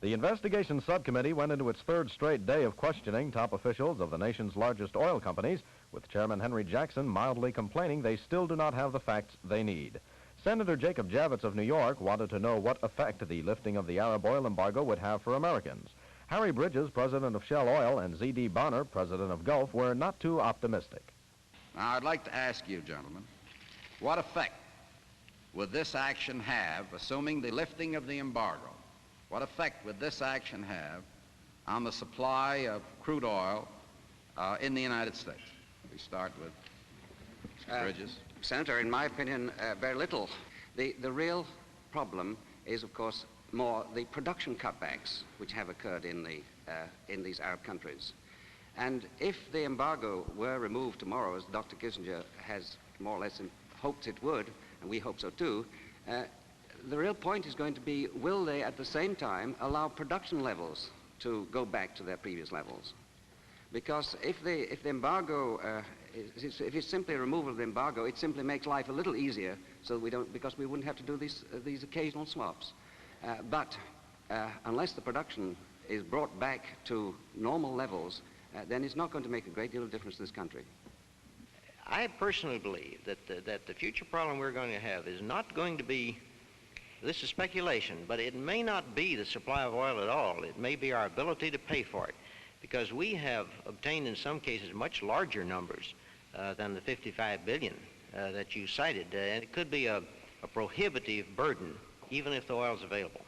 The investigation subcommittee went into its third straight day of questioning top officials of the nation's largest oil companies, with Chairman Henry Jackson mildly complaining they still do not have the facts they need. Senator Jacob Javitz of New York wanted to know what effect the lifting of the Arab oil embargo would have for Americans. Harry Bridges, president of Shell Oil, and Z.D. Bonner, president of Gulf, were not too optimistic. Now, I'd like to ask you, gentlemen, what effect would this action have, assuming the lifting of the embargo, what effect would this action have on the supply of crude oil in the United States? We start with Mr. Bridges. Senator, in my opinion, very little. The real problem is, of course, more the production cutbacks which have occurred in these Arab countries. And if the embargo were removed tomorrow, as Dr. Kissinger has more or less hoped it would, and we hope so too, the real point is going to be, will they at the same time allow production levels to go back to their previous levels? Because if the embargo, if it's simply a removal of the embargo, it simply makes life a little easier, so because we wouldn't have to do these occasional swaps. But unless the production is brought back to normal levels, then it's not going to make a great deal of difference to this country. I personally believe that the future problem we're going to have is not going to be, this is speculation, but it may not be the supply of oil at all. It may be our ability to pay for it, because we have obtained in some cases much larger numbers than the 55 billion that you cited, and it could be a prohibitive burden even if the oil is available.